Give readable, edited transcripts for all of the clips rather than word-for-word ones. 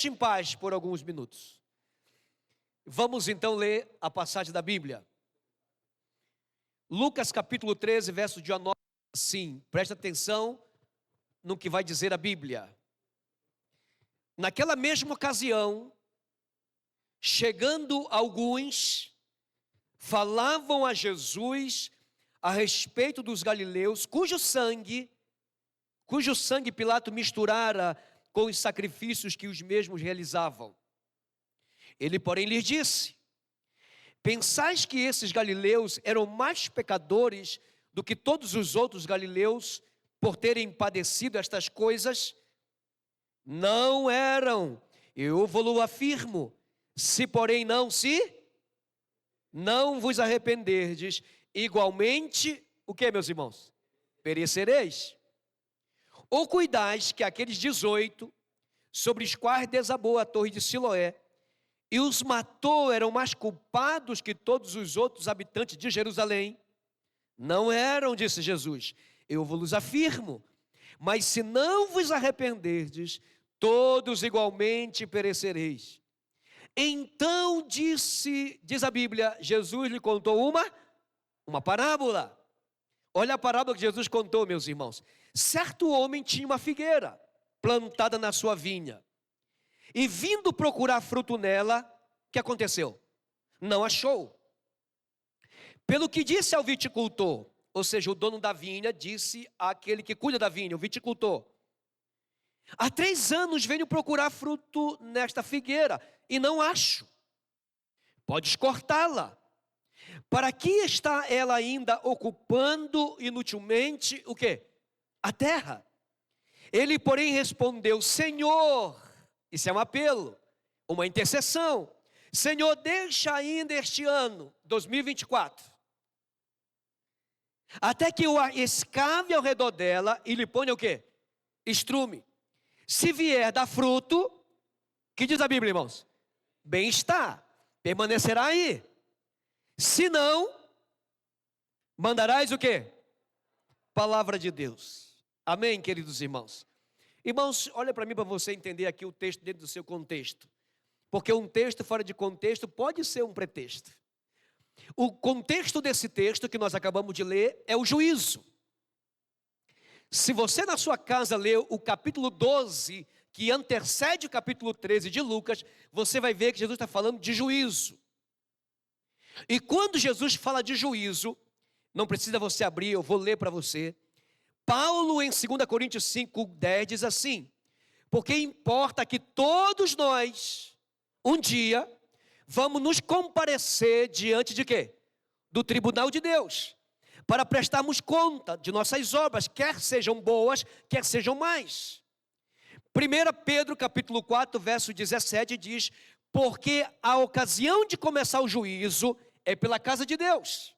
em paz por alguns minutos. Vamos então ler a passagem da Bíblia. Lucas capítulo 13, verso de 9, assim, presta atenção no que vai dizer a Bíblia. Naquela mesma ocasião, chegando alguns, falavam a Jesus a respeito dos galileus, cujo sangue Pilato misturara com os sacrifícios que os mesmos realizavam. Ele, porém, lhes disse: pensais que esses galileus eram mais pecadores do que todos os outros galileus por terem padecido estas coisas? Não eram, eu vos afirmo. Se porém não vos arrependerdes, igualmente, o que, meus irmãos? Perecereis. Ou cuidais que aqueles 18, sobre os quais desabou a torre de Siloé, e os matou, eram mais culpados que todos os outros habitantes de Jerusalém? Não eram, disse Jesus, eu vos afirmo. Mas se não vos arrependerdes, todos igualmente perecereis. Então diz a Bíblia, Jesus lhe contou uma parábola. Olha a parábola que Jesus contou, meus irmãos. Certo homem tinha uma figueira plantada na sua vinha, e vindo procurar fruto nela, o que aconteceu? Não achou. Pelo que disse ao viticultor, ou seja, o dono da vinha disse àquele que cuida da vinha, o viticultor: há 3 anos venho procurar fruto nesta figueira e não acho. Podes cortá-la. Para que está ela ainda ocupando inutilmente o quê? A terra. Ele, porém, respondeu: Senhor, isso é um apelo, uma intercessão. Senhor, deixa ainda este ano, 2024, até que eu a escave ao redor dela e lhe ponha o quê? Estrume. Se vier dar fruto, que diz a Bíblia, irmãos? Bem está, permanecerá aí. Se não, mandarás o quê? Palavra de Deus. Amém, queridos irmãos? Irmãos, olha para mim, para você entender aqui o texto dentro do seu contexto. Porque um texto fora de contexto pode ser um pretexto. O contexto desse texto que nós acabamos de ler é o juízo. Se você na sua casa leu o capítulo 12, que antecede o capítulo 13 de Lucas, você vai ver que Jesus está falando de juízo. E quando Jesus fala de juízo, não precisa você abrir, eu vou ler para você. Paulo em 2 Coríntios 5:10 diz assim: porque importa que todos nós, um dia, vamos nos comparecer diante de quê? Do tribunal de Deus, para prestarmos conta de nossas obras, quer sejam boas, quer sejam más. 1 Pedro capítulo 4, verso 17 diz: porque a ocasião de começar o juízo é pela casa de Deus.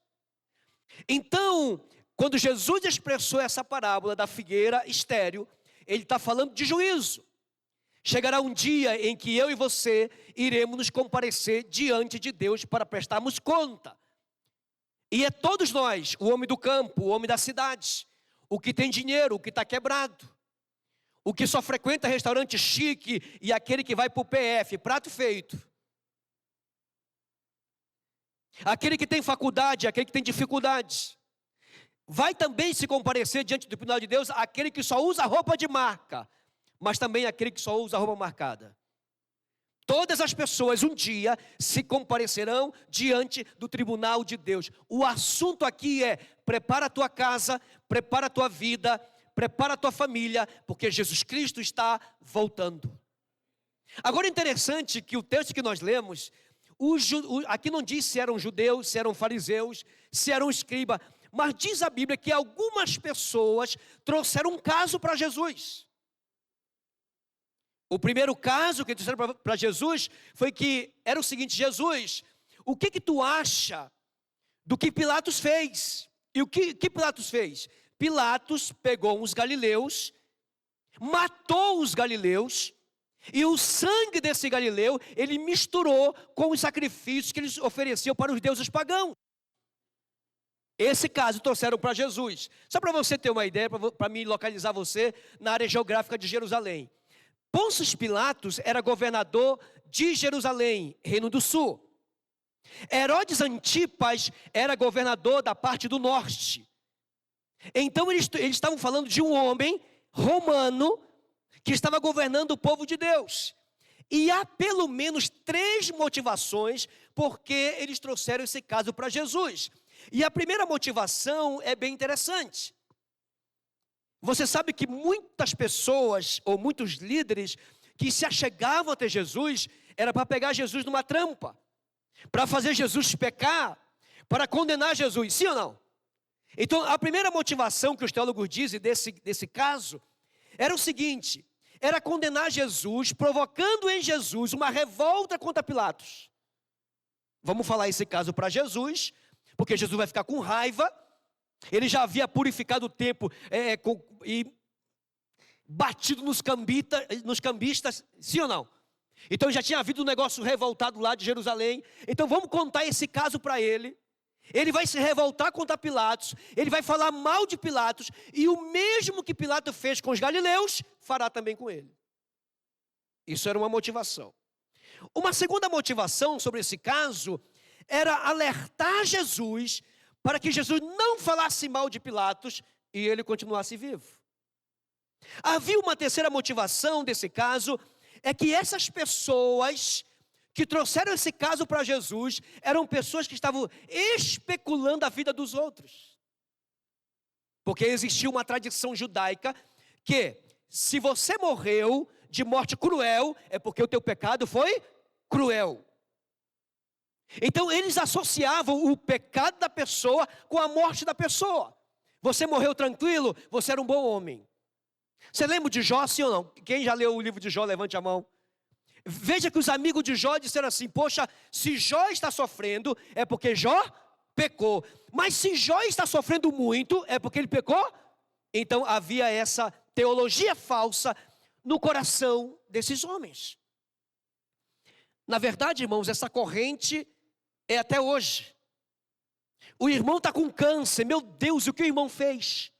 Então, quando Jesus expressou essa parábola da figueira estéril, ele está falando de juízo. Chegará um dia em que eu e você iremos nos comparecer diante de Deus para prestarmos conta. E é todos nós, o homem do campo, o homem da cidade, o que tem dinheiro, o que está quebrado, o que só frequenta restaurante chique e aquele que vai para o PF, prato feito. Aquele que tem faculdade, aquele que tem dificuldades. Vai também se comparecer diante do tribunal de Deus aquele que só usa roupa de marca, mas também aquele que só usa roupa marcada. Todas as pessoas um dia se comparecerão diante do tribunal de Deus. O assunto aqui é: prepara a tua casa, prepara a tua vida, prepara a tua família, porque Jesus Cristo está voltando. Agora é interessante que o texto que nós lemos, aqui não diz se eram judeus, se eram fariseus, se eram escribas, mas diz a Bíblia que algumas pessoas trouxeram um caso para Jesus. O primeiro caso que trouxeram para Jesus foi que era o seguinte: Jesus, o que tu acha do que Pilatos fez? E o que Pilatos fez? Pilatos pegou os galileus, matou os galileus, e o sangue desse galileu, ele misturou com os sacrifícios que eles ofereciam para os deuses pagãos. Esse caso trouxeram para Jesus. Só para você ter uma ideia, para me localizar você na área geográfica de Jerusalém. Pôncio Pilatos era governador de Jerusalém, Reino do Sul. Herodes Antipas era governador da parte do norte. Então eles estavam falando de um homem romano que estava governando o povo de Deus. E há pelo menos 3 motivações porque eles trouxeram esse caso para Jesus. E a primeira motivação é bem interessante. Você sabe que muitas pessoas, ou muitos líderes, que se achegavam até Jesus, era para pegar Jesus numa trampa, para fazer Jesus pecar, para condenar Jesus, sim ou não? Então, a primeira motivação que os teólogos dizem desse caso, era o seguinte, era condenar Jesus, provocando em Jesus uma revolta contra Pilatos. Vamos falar esse caso para Jesus, porque Jesus vai ficar com raiva. Ele já havia purificado o templo e batido nos cambistas, sim ou não? Então já tinha havido um negócio revoltado lá de Jerusalém. Então vamos contar esse caso para ele. Ele vai se revoltar contra Pilatos, ele vai falar mal de Pilatos, e o mesmo que Pilatos fez com os galileus, fará também com ele. Isso era uma motivação. Uma segunda motivação sobre esse caso era alertar Jesus para que Jesus não falasse mal de Pilatos e ele continuasse vivo. Havia uma terceira motivação desse caso, é que essas pessoas que trouxeram esse caso para Jesus eram pessoas que estavam especulando a vida dos outros. Porque existia uma tradição judaica que se você morreu de morte cruel, é porque o teu pecado foi cruel. Então eles associavam o pecado da pessoa com a morte da pessoa. Você morreu tranquilo, você era um bom homem. Você lembra de Jó, sim ou não? Quem já leu o livro de Jó, levante a mão. Veja que os amigos de Jó disseram assim, poxa, se Jó está sofrendo, é porque Jó pecou. Mas se Jó está sofrendo muito, é porque ele pecou? Então havia essa teologia falsa no coração desses homens. Na verdade, irmãos, essa corrente é até hoje. O irmão está com câncer, meu Deus, o que o irmão fez?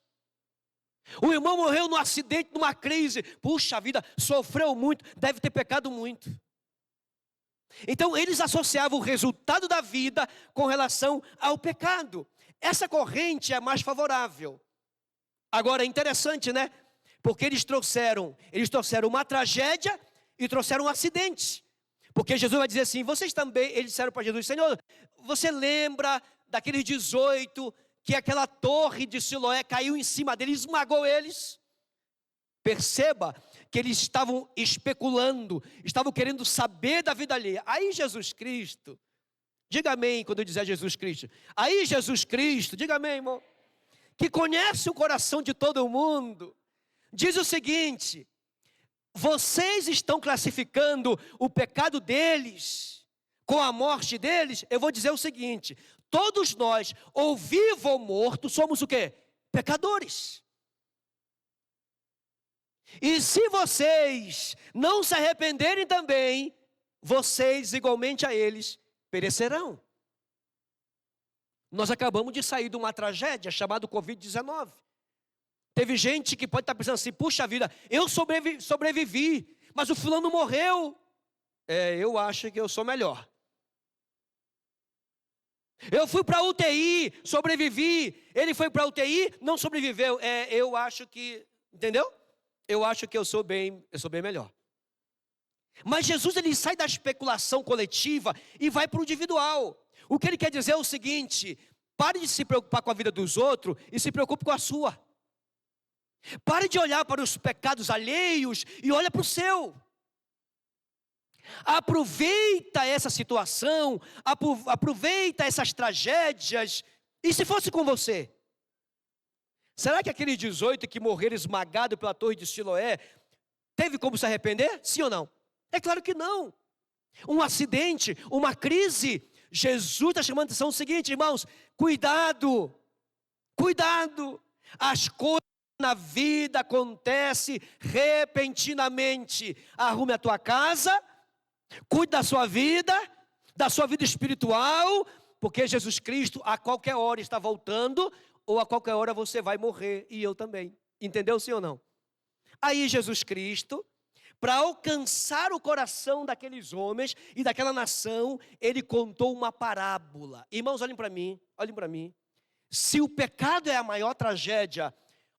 O irmão morreu num acidente, numa crise, puxa vida, sofreu muito, deve ter pecado muito. Então eles associavam o resultado da vida com relação ao pecado. Essa corrente é mais favorável. Agora é interessante, né? Porque eles trouxeram uma tragédia e trouxeram um acidente. Porque Jesus vai dizer assim, vocês também, eles disseram para Jesus, Senhor, você lembra daqueles 18 que aquela torre de Siloé caiu em cima deles, esmagou eles? Perceba que eles estavam especulando, estavam querendo saber da vida alheia. Aí Jesus Cristo, diga amém quando eu dizer Jesus Cristo. Aí Jesus Cristo, diga amém, irmão, que conhece o coração de todo mundo, diz o seguinte, vocês estão classificando o pecado deles com a morte deles? Eu vou dizer o seguinte, todos nós, ou vivo ou morto, somos o quê? Pecadores. E se vocês não se arrependerem também, vocês, igualmente a eles, perecerão. Nós acabamos de sair de uma tragédia chamada Covid-19. Teve gente que pode estar pensando assim, puxa vida, eu sobrevivi, mas o fulano morreu. Eu acho que eu sou melhor. Eu fui para a UTI, sobrevivi. Ele foi para a UTI, não sobreviveu. Eu acho que, entendeu? Eu acho que eu sou bem melhor. Mas Jesus, ele sai da especulação coletiva e vai para o individual. O que ele quer dizer é o seguinte, pare de se preocupar com a vida dos outros e se preocupe com a sua. Pare de olhar para os pecados alheios e olha para o seu. Aproveita essa situação, aproveita essas tragédias. E se fosse com você? Será que aqueles 18 que morreram esmagados pela torre de Siloé, teve como se arrepender? Sim ou não? É claro que não. Um acidente, uma crise. Jesus está chamando a atenção o seguinte, irmãos, cuidado, cuidado. As coisas na vida acontecem repentinamente. Arrume a tua casa, cuide da sua vida espiritual, porque Jesus Cristo a qualquer hora está voltando, ou a qualquer hora você vai morrer, e eu também. Entendeu, sim ou não? Aí Jesus Cristo, para alcançar o coração daqueles homens e daquela nação, ele contou uma parábola. Irmãos, olhem para mim, olhem para mim. Se o pecado é a maior tragédia,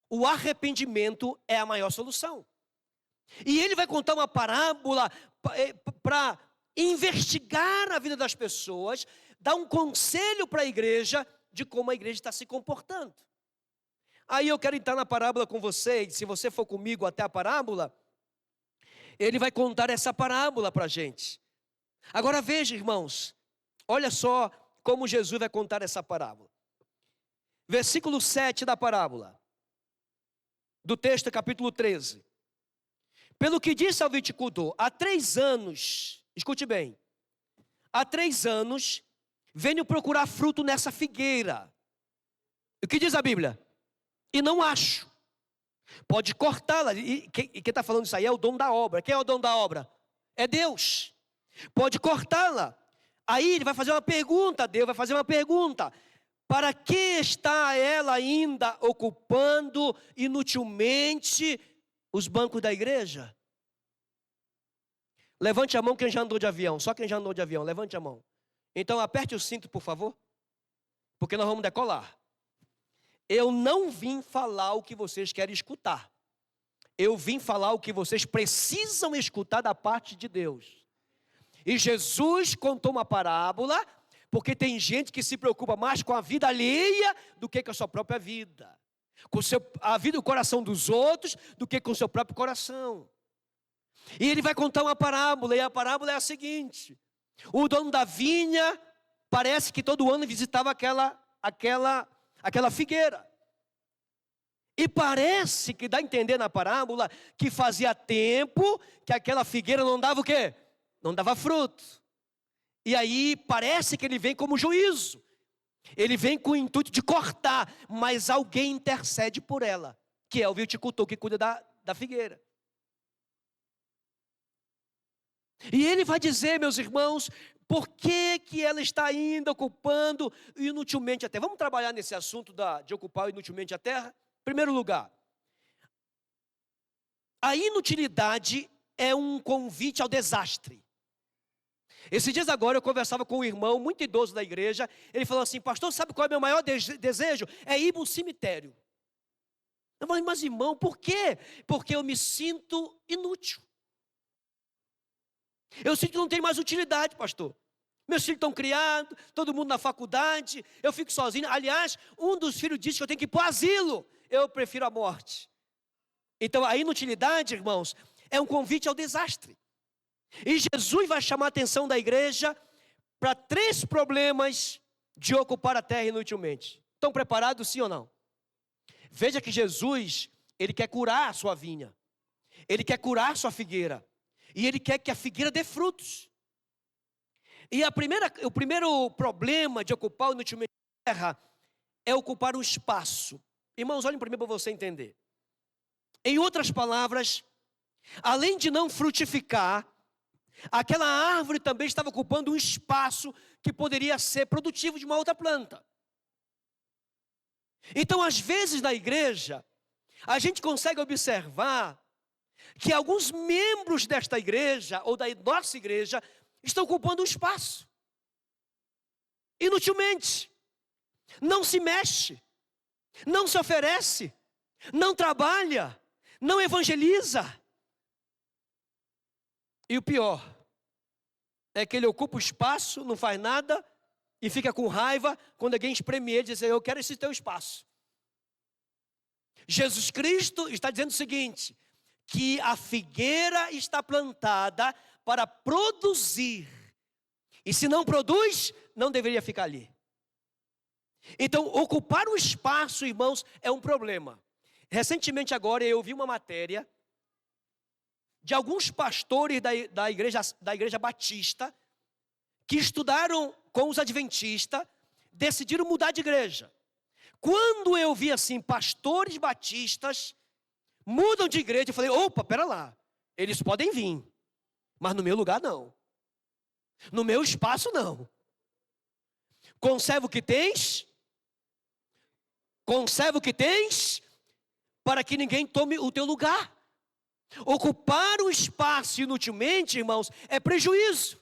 o arrependimento é a maior solução. E ele vai contar uma parábola para investigar a vida das pessoas, dar um conselho para a igreja de como a igreja está se comportando. Aí eu quero entrar na parábola com vocês. Se você for comigo até a parábola, ele vai contar essa parábola para a gente. Agora veja, irmãos, olha só como Jesus vai contar essa parábola. Versículo 7 da parábola, do texto capítulo 13. Pelo que disse ao viticultor, há 3 anos, escute bem, há 3 anos, venho procurar fruto nessa figueira. O que diz a Bíblia? E não acho. Pode cortá-la. E quem está falando isso aí é o dono da obra. Quem é o dono da obra? É Deus. Pode cortá-la. Aí ele vai fazer uma pergunta, Deus vai fazer uma pergunta. Para que está ela ainda ocupando inutilmente os bancos da igreja? Levante a mão quem já andou de avião. Só quem já andou de avião, levante a mão. Então aperte o cinto, por favor. Porque nós vamos decolar. Eu não vim falar o que vocês querem escutar. Eu vim falar o que vocês precisam escutar da parte de Deus. E Jesus contou uma parábola, porque tem gente que se preocupa mais com a vida alheia do que com a sua própria vida. Com a vida e o coração dos outros do que com o seu próprio coração. E ele vai contar uma parábola, e a parábola é a seguinte. O dono da vinha parece que todo ano visitava aquela figueira. E parece que dá a entender na parábola que fazia tempo que aquela figueira não dava o quê? Não dava fruto. E aí parece que ele vem como juízo. Ele vem com o intuito de cortar, mas alguém intercede por ela, que é o viticultor que cuida da figueira. E ele vai dizer, meus irmãos, por que ela está ainda ocupando inutilmente a terra. Vamos trabalhar nesse assunto de ocupar inutilmente a terra? Em primeiro lugar, a inutilidade é um convite ao desastre. Esses dias agora eu conversava com um irmão muito idoso da igreja. Ele falou assim: pastor, sabe qual é o meu maior desejo? É ir para um cemitério. Eu falei: mas irmão, por quê? Porque eu me sinto inútil. Eu sinto que não tem mais utilidade, pastor. Meus filhos estão criados, todo mundo na faculdade, eu fico sozinho. Aliás, um dos filhos disse que eu tenho que ir para o asilo. Eu prefiro a morte. Então a inutilidade, irmãos, é um convite ao desastre. E Jesus vai chamar a atenção da igreja para 3 problemas de ocupar a terra inutilmente. Estão preparados, sim ou não? Veja que Jesus, ele quer curar a sua vinha. Ele quer curar a sua figueira. E ele quer que a figueira dê frutos. E o primeiro problema de ocupar inutilmente a terra é ocupar um espaço. Irmãos, olhem para mim para você entender. Em outras palavras, além de não frutificar, aquela árvore também estava ocupando um espaço que poderia ser produtivo de uma outra planta. Então, às vezes na igreja, a gente consegue observar que alguns membros desta igreja, ou da nossa igreja, estão ocupando um espaço. Inutilmente. Não se mexe. Não se oferece. Não trabalha. Não evangeliza. E o pior é que ele ocupa o espaço, não faz nada e fica com raiva quando alguém espreme ele e diz: eu quero esse teu espaço. Jesus Cristo está dizendo o seguinte: que a figueira está plantada para produzir. E se não produz, não deveria ficar ali. Então, ocupar o espaço, irmãos, é um problema. Recentemente agora eu vi uma matéria de alguns pastores da igreja batista que estudaram com os adventistas, decidiram mudar de igreja. Quando eu vi assim, pastores batistas mudam de igreja, eu falei: opa, pera lá, eles podem vir, mas no meu lugar não. No meu espaço não. Conserva o que tens. Conserva o que tens, para que ninguém tome o teu lugar. Ocupar o espaço inutilmente, irmãos, é prejuízo.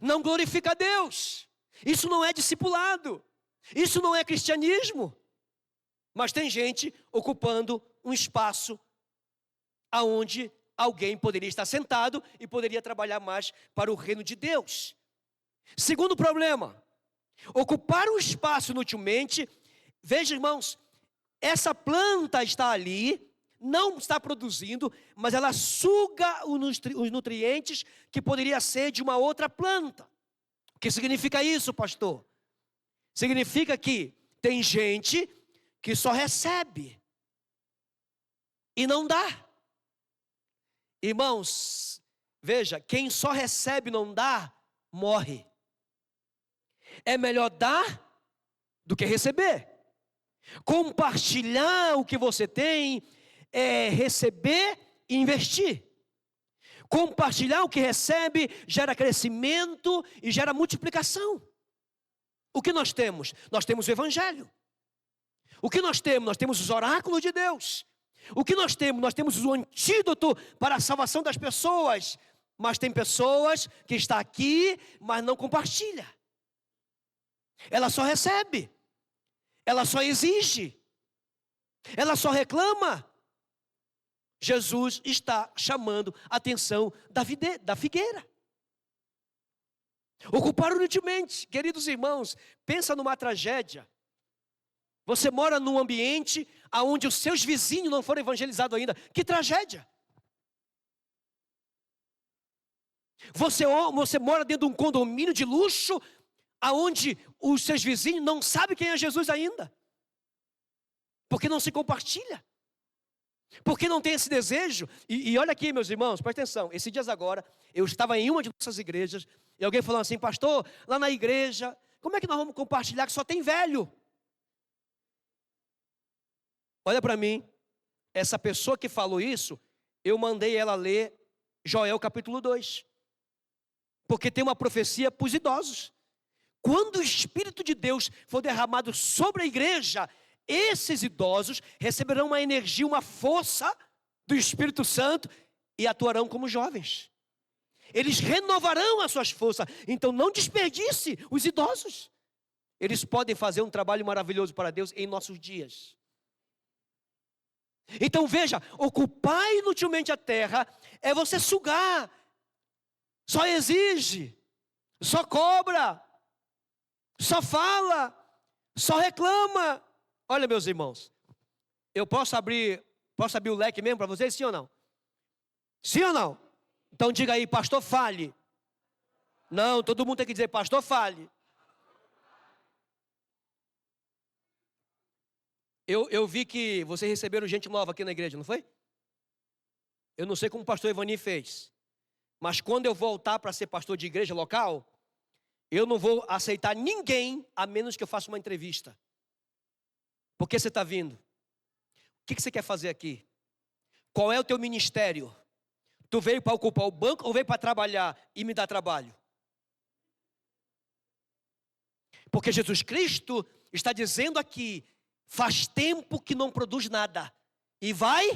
Não glorifica a Deus. Isso não é discipulado. Isso não é cristianismo. Mas tem gente ocupando um espaço aonde alguém poderia estar sentado e poderia trabalhar mais para o reino de Deus. Segundo problema, ocupar um espaço inutilmente. Veja, irmãos, essa planta está ali, não está produzindo, mas ela suga os nutrientes que poderia ser de uma outra planta. O que significa isso, pastor? Significa que tem gente que só recebe e não dá. Irmãos, veja, quem só recebe e não dá, morre. É melhor dar do que receber. Compartilhar o que você tem é receber e investir. Compartilhar o que recebe gera crescimento e gera multiplicação. O que nós temos? Nós temos o Evangelho. O que nós temos? Nós temos os oráculos de Deus. O que nós temos? Nós temos o antídoto para a salvação das pessoas. Mas tem pessoas que estão aqui, mas não compartilha. Ela só recebe. Ela só exige. Ela só reclama. Jesus está chamando a atenção da figueira. Ocupar inutilmente. Queridos irmãos, pensa numa tragédia. Você mora num ambiente onde os seus vizinhos não foram evangelizados ainda. Que tragédia! Você mora dentro de um condomínio de luxo, onde os seus vizinhos não sabem quem é Jesus ainda. Porque não se compartilha. Porque não tem esse desejo. E olha aqui, meus irmãos, presta atenção. Esses dias agora, eu estava em uma de nossas igrejas, e alguém falou assim: pastor, lá na igreja, como é que nós vamos compartilhar que só tem velho? Olha para mim, essa pessoa que falou isso, eu mandei ela ler Joel capítulo 2. Porque tem uma profecia para os idosos. Quando o Espírito de Deus for derramado sobre a igreja, esses idosos receberão uma energia, uma força do Espírito Santo e atuarão como jovens. Eles renovarão as suas forças. Então não desperdice os idosos. Eles podem fazer um trabalho maravilhoso para Deus em nossos dias. Então veja, ocupar inutilmente a terra é você sugar. Só exige, só cobra, só fala, só reclama. Olha, meus irmãos, eu posso abrir o leque mesmo para vocês, sim ou não? Sim ou não? Então diga aí, pastor, fale. Não, todo mundo tem que dizer, pastor, fale. Eu vi que vocês receberam gente nova aqui na igreja, não foi? Eu não sei como o pastor Evani fez, mas quando eu voltar para ser pastor de igreja local, eu não vou aceitar ninguém, a menos que eu faça uma entrevista. Por que você está vindo? O que você quer fazer aqui? Qual é o teu ministério? Tu veio para ocupar o banco ou veio para trabalhar e me dar trabalho? Porque Jesus Cristo está dizendo aqui, faz tempo que não produz nada. E vai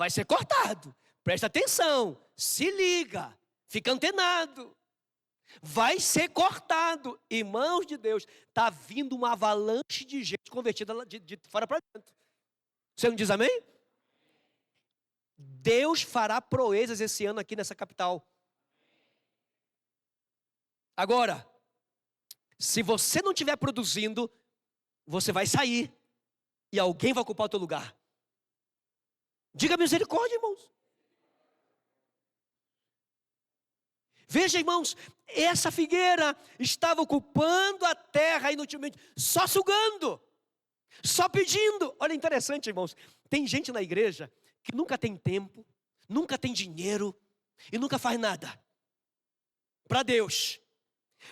ser cortado. Presta atenção, se liga, fica antenado. Vai ser cortado. Irmãos de Deus, está vindo uma avalanche de gente convertida de fora para dentro. Você não diz amém? Deus fará proezas esse ano aqui nessa capital. Agora, se você não estiver produzindo, você vai sair e alguém vai ocupar o teu lugar. Diga misericórdia, irmãos. Veja, irmãos, essa figueira estava ocupando a terra inutilmente, só sugando, só pedindo. Olha, interessante, irmãos, tem gente na igreja que nunca tem tempo, nunca tem dinheiro e nunca faz nada para Deus.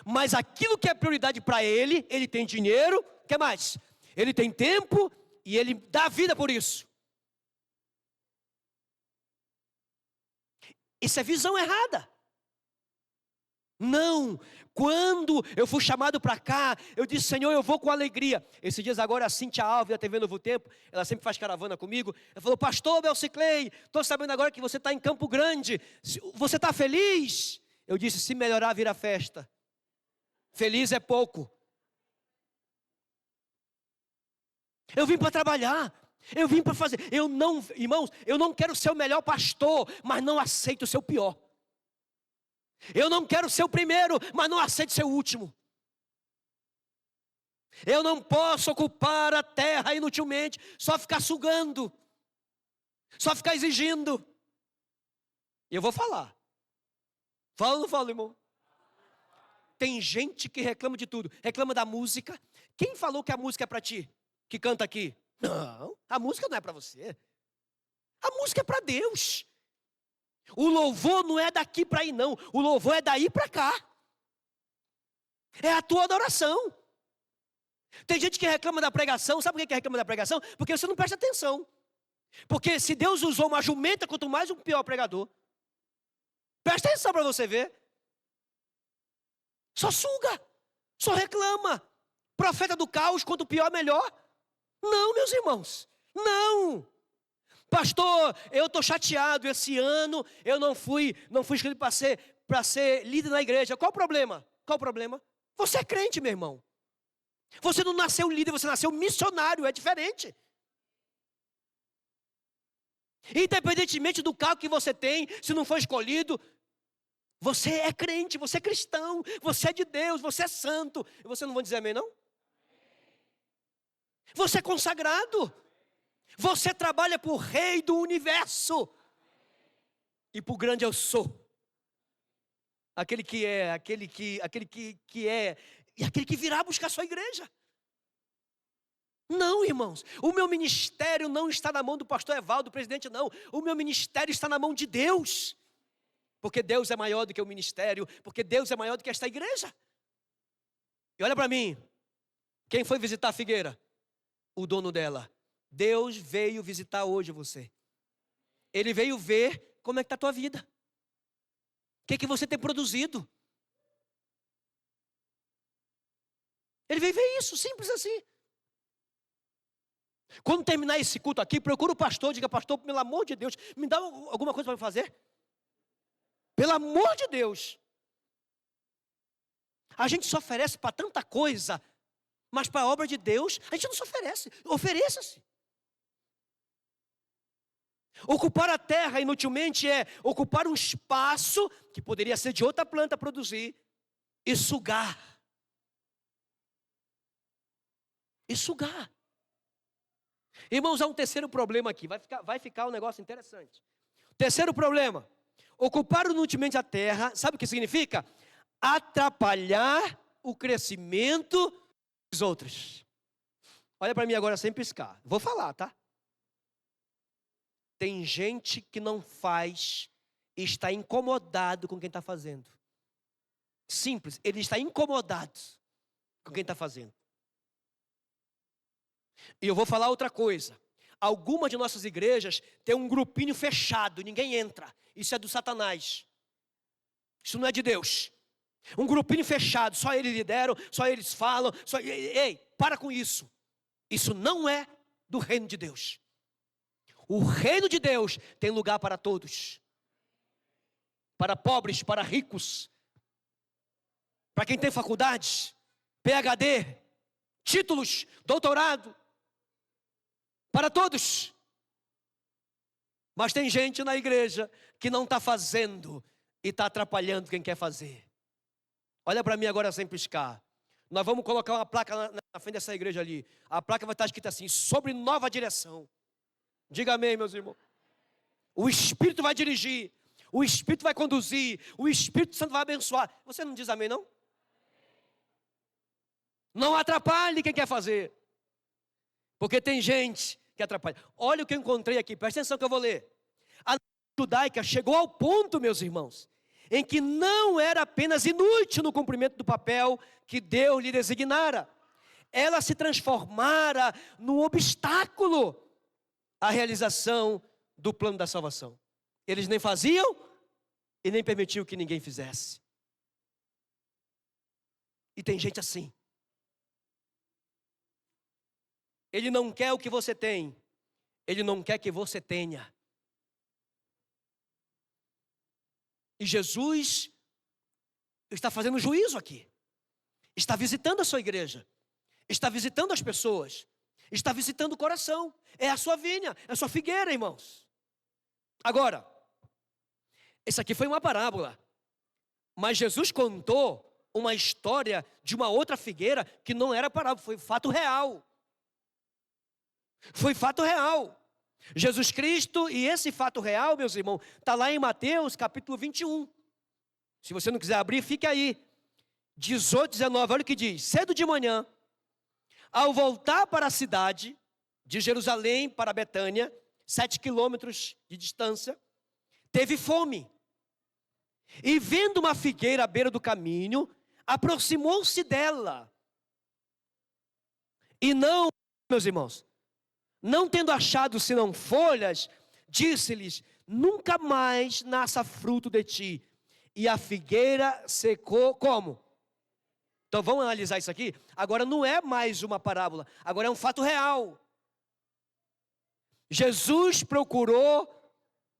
Mas aquilo que é prioridade para ele tem dinheiro, o que mais? Ele tem tempo e ele dá vida por isso. Isso é visão errada. Não, quando eu fui chamado para cá, eu disse, Senhor, eu vou com alegria. Esses dias agora a Cíntia Alves, da TV Novo Tempo, ela sempre faz caravana comigo. Ela falou, pastor Belciclei, estou sabendo agora que você está em Campo Grande. Você está feliz? Eu disse, se melhorar vira festa. Feliz é pouco. Eu vim para trabalhar. Eu vim para fazer. Irmãos, eu não quero ser o melhor pastor, mas não aceito ser o pior. Eu não quero ser o primeiro, mas não aceito ser o último. Eu não posso ocupar a terra inutilmente, só ficar sugando, só ficar exigindo. E eu vou falar. Fala ou não fala, irmão? Tem gente que reclama de tudo. Reclama da música. Quem falou que a música é para ti, que canta aqui? Não, a música não é para você. A música é para Deus. O louvor não é daqui para aí não. O louvor é daí para cá. É a tua adoração. Tem gente que reclama da pregação. Sabe por que reclama da pregação? Porque você não presta atenção. Porque se Deus usou uma jumenta, quanto mais um pior pregador. Presta atenção para você ver. Só suga. Só reclama. Profeta do caos, quanto pior melhor. Não, meus irmãos. Não. Pastor, eu estou chateado, esse ano eu não fui escolhido para ser líder na igreja. Qual o problema? Qual o problema? Você é crente, meu irmão. Você não nasceu líder, você nasceu missionário, é diferente. Independentemente do cargo que você tem, se não for escolhido, você é crente, você é cristão, você é de Deus, você é santo. E você não vai dizer amém, não? Você é consagrado. Você trabalha para o Rei do Universo. E para o grande eu sou. Aquele que é, aquele que é, e aquele que virá buscar a sua igreja. Não, irmãos, o meu ministério não está na mão do pastor Evaldo, presidente, não. O meu ministério está na mão de Deus. Porque Deus é maior do que o ministério, porque Deus é maior do que esta igreja. E olha para mim, quem foi visitar a figueira? O dono dela. Deus veio visitar hoje você. Ele veio ver como é que está a tua vida. O que é que você tem produzido. Ele veio ver isso, simples assim. Quando terminar esse culto aqui, procura o pastor, diga, pastor, pelo amor de Deus, me dá alguma coisa para eu fazer? Pelo amor de Deus. A gente se oferece para tanta coisa, mas para a obra de Deus, a gente não se oferece. Ofereça-se. Ocupar a terra inutilmente é ocupar um espaço que poderia ser de outra planta produzir e sugar. E sugar. Irmãos, há um terceiro problema aqui. Vai ficar um negócio interessante. Terceiro problema. Ocupar inutilmente a terra, sabe o que significa? Atrapalhar o crescimento dos outros. Olha para mim agora sem piscar. Vou falar, tá? Tem gente que não faz e está incomodado com quem está fazendo. Simples, ele está incomodado com quem está fazendo. E eu vou falar outra coisa. Algumas de nossas igrejas têm um grupinho fechado, ninguém entra. Isso é do Satanás. Isso não é de Deus. Um grupinho fechado, só eles lideram, só eles falam. Ei, para com isso. Isso não é do reino de Deus. O reino de Deus tem lugar para todos. Para pobres, para ricos. Para quem tem faculdades, PhD, títulos, doutorado. Para todos. Mas tem gente na igreja que não está fazendo e está atrapalhando quem quer fazer. Olha para mim agora sem piscar. Nós vamos colocar uma placa na frente dessa igreja ali. A placa vai estar escrita assim, sobre nova direção. Diga amém, meus irmãos. O Espírito vai dirigir. O Espírito vai conduzir. O Espírito Santo vai abençoar. Você não diz amém, não? Não atrapalhe quem quer fazer. Porque tem gente que atrapalha. Olha o que eu encontrei aqui, presta atenção que eu vou ler. A nação judaica chegou ao ponto, meus irmãos, em que não era apenas inútil no cumprimento do papel que Deus lhe designara. Ela se transformara num obstáculo à realização do plano da salvação. Eles nem faziam e nem permitiam que ninguém fizesse. E tem gente assim. Ele não quer o que você tem. Ele não quer que você tenha. E Jesus está fazendo juízo aqui. Está visitando a sua igreja. Está visitando as pessoas. Está visitando o coração. É a sua vinha, é a sua figueira, irmãos. Agora, essa aqui foi uma parábola. Mas Jesus contou uma história de uma outra figueira que não era parábola, foi fato real. Foi fato real. Jesus Cristo, e esse fato real, meus irmãos, está lá em Mateus capítulo 21. Se você não quiser abrir, fique aí. 18, 19, olha o que diz. Cedo de manhã, ao voltar para a cidade de Jerusalém para Betânia, 7 quilômetros de distância, teve fome. E vendo uma figueira à beira do caminho, aproximou-se dela. E não, meus irmãos, não tendo achado senão folhas, disse-lhes: nunca mais nasça fruto de ti. E a figueira secou como? Então vamos analisar isso aqui. Agora não é mais uma parábola, agora é um fato real. Jesus procurou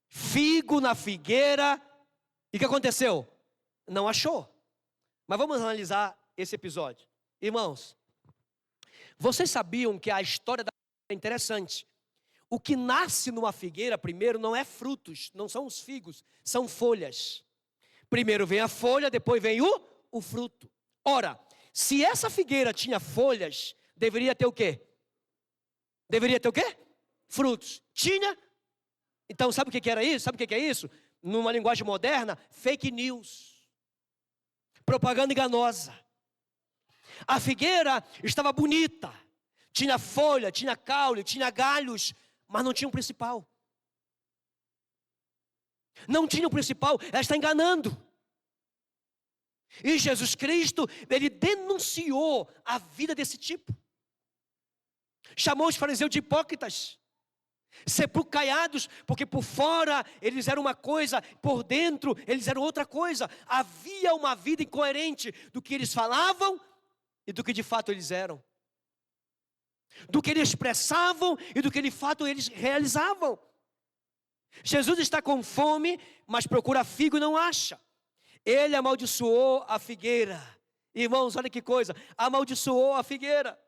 figo na figueira, e o que aconteceu? Não achou. Mas vamos analisar esse episódio. Irmãos, vocês sabiam que a história da figueira é interessante? O que nasce numa figueira, primeiro, não é frutos, não são os figos, são folhas. Primeiro vem a folha, depois vem o fruto. Ora, se essa figueira tinha folhas, deveria ter o quê? Deveria ter o quê? Frutos. Tinha? Então, sabe o que era isso? Sabe o que é isso? Numa linguagem moderna, fake news. Propaganda enganosa. A figueira estava bonita. Tinha folha, tinha caule, tinha galhos, mas não tinha o principal. Não tinha o principal, ela está enganando. E Jesus Cristo, ele denunciou a vida desse tipo. Chamou os fariseus de hipócritas, sepulcaiados, porque por fora eles eram uma coisa, por dentro eles eram outra coisa. Havia uma vida incoerente do que eles falavam e do que de fato eles eram. Do que eles expressavam e do que de fato eles realizavam. Jesus está com fome, mas procura figo e não acha. Ele amaldiçoou a figueira. Irmãos, olha que coisa, amaldiçoou a figueira.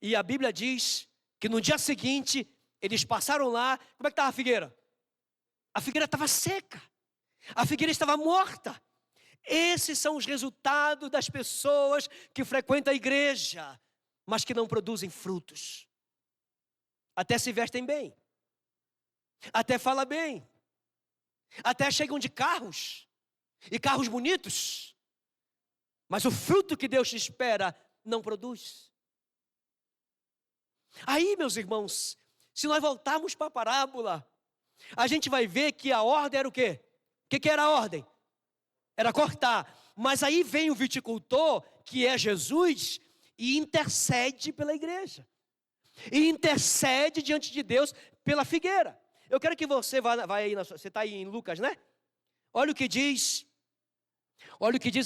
E a Bíblia diz que no dia seguinte, eles passaram lá, como é que estava a figueira? A figueira estava seca, a figueira estava morta. Esses são os resultados das pessoas que frequentam a igreja, mas que não produzem frutos. Até se vestem bem, até falam bem, até chegam de carros, e carros bonitos, mas o fruto que Deus te espera não produz. Aí, meus irmãos, se nós voltarmos para a parábola, a gente vai ver que a ordem era o quê? O que era a ordem? Era cortar. Mas aí vem o viticultor, que é Jesus, e intercede pela igreja. E intercede diante de Deus pela figueira. Eu quero que você vá aí, você está aí em Lucas, né? Olha o que diz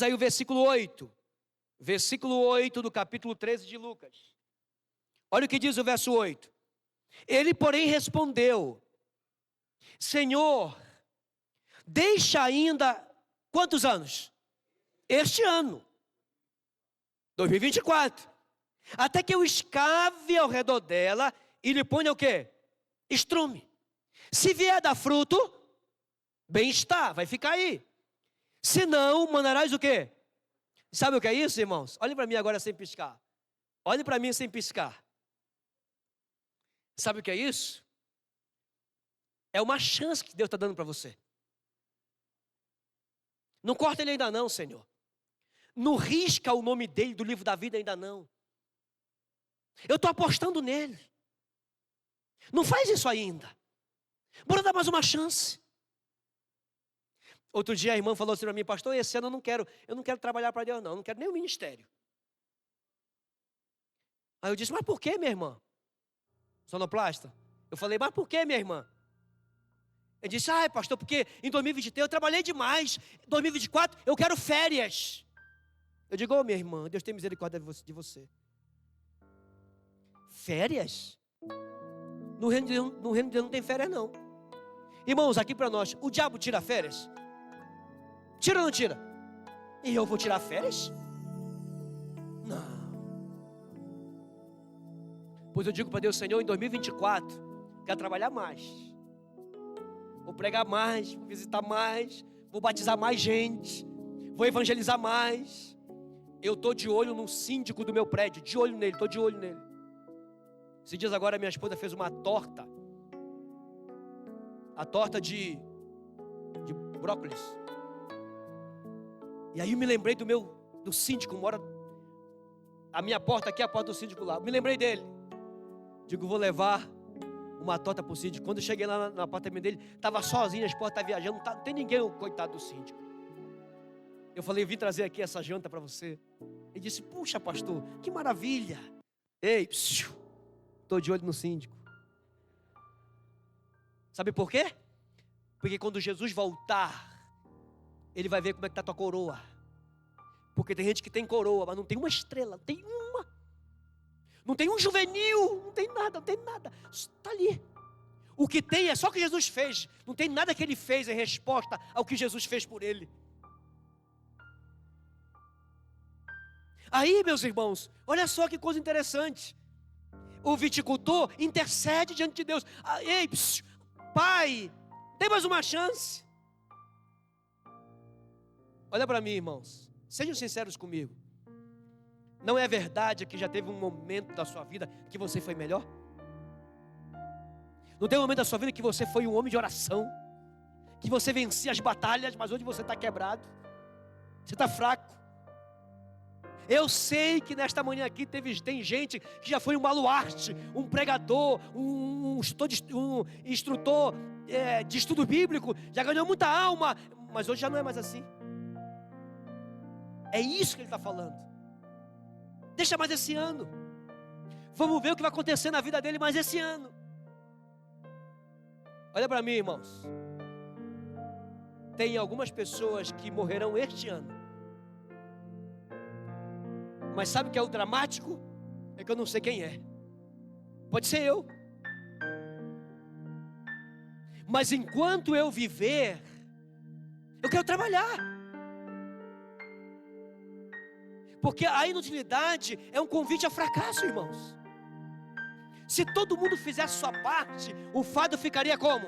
aí o versículo 8. Versículo 8 do capítulo 13 de Lucas. Olha o que diz o verso 8. Ele, porém, respondeu: Senhor, deixa ainda quantos anos? Este ano, 2024. Até que eu escave ao redor dela e lhe ponha o quê? Estrume. Se vier dar fruto, bem está, vai ficar aí. Se não, mandarás o quê? Sabe o que é isso, irmãos? Olhem para mim agora sem piscar. Olhem para mim sem piscar. Sabe o que é isso? É uma chance que Deus está dando para você. Não corta ele ainda não, Senhor. Não risca o nome dele do livro da vida ainda não. Eu estou apostando nele. Não faz isso ainda. Bora dar mais uma chance. Outro dia a irmã falou assim para mim: pastor, esse ano eu não quero trabalhar para Deus não quero nem o ministério. Aí eu disse: mas por que, minha irmã? Sonoplasta. Eu falei: mas por que, minha irmã? Ele disse: pastor, porque em 2023 eu trabalhei demais. Em 2024 eu quero férias. Eu digo, minha irmã, Deus tem misericórdia de você. Férias? No reino de Deus não tem férias, não. Irmãos, aqui para nós, o diabo tira férias? Tira ou não tira? E eu vou tirar férias? Não. Pois eu digo para Deus, Senhor, em 2024, quero trabalhar mais. Vou pregar mais, vou visitar mais, vou batizar mais gente, vou evangelizar mais. Eu estou de olho no síndico do meu prédio, de olho nele, estou de olho nele. Esses dias agora minha esposa fez uma torta. A torta de brócolis. E aí eu me lembrei do síndico, mora a minha porta aqui, a porta do síndico lá. Me lembrei dele. Digo, vou levar uma torta para o síndico. Quando eu cheguei lá no apartamento dele, estava sozinho, a esposa estava viajando, não tem ninguém, o coitado do síndico. Eu falei, eu vim trazer aqui essa janta para você. Ele disse, puxa pastor, que maravilha. Ei, estou de olho no síndico. Sabe por quê? Porque quando Jesus voltar, Ele vai ver como é que está a tua coroa. Porque tem gente que tem coroa, mas não tem uma estrela, não tem uma. Não tem um juvenil, não tem nada. Está ali. O que tem é só o que Jesus fez. Não tem nada que Ele fez em resposta ao que Jesus fez por ele. Aí, meus irmãos, olha só que coisa interessante. O viticultor intercede diante de Deus. Ei, Pai, tem mais uma chance. Olha para mim, irmãos. Sejam sinceros comigo. Não é verdade que já teve um momento da sua vida que você foi melhor? Não tem um momento da sua vida que você foi um homem de oração, que você vencia as batalhas, mas hoje você está quebrado, você está fraco. Eu sei que nesta manhã aqui tem gente que já foi um baluarte, um pregador, um instrutor de estudo bíblico, já ganhou muita alma, mas hoje já não é mais assim. É isso que ele está falando. Deixa mais esse ano. Vamos ver o que vai acontecer na vida dele mais esse ano. Olha para mim, irmãos. Tem algumas pessoas que morrerão este ano. Mas sabe o que é o dramático? É que eu não sei quem é. Pode ser eu. Mas enquanto eu viver, eu quero trabalhar. Porque a inutilidade é um convite a fracasso, irmãos. Se todo mundo fizesse a sua parte, o fardo ficaria como?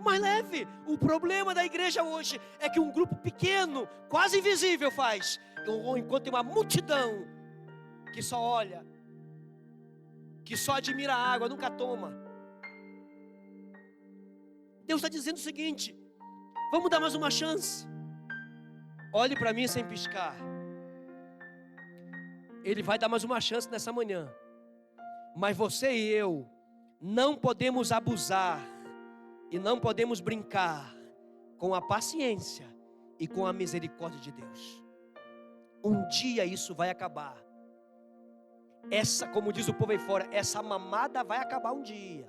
Mais leve. O problema da igreja hoje é que um grupo pequeno, quase invisível faz, enquanto tem uma multidão que só olha, que só admira a água, nunca toma. Deus está dizendo o seguinte: vamos dar mais uma chance. Olhe para mim sem piscar. Ele vai dar mais uma chance nessa manhã. Mas você e eu não podemos abusar e não podemos brincar com a paciência e com a misericórdia de Deus. Um dia isso vai acabar. Como diz o povo aí fora, essa mamada vai acabar um dia.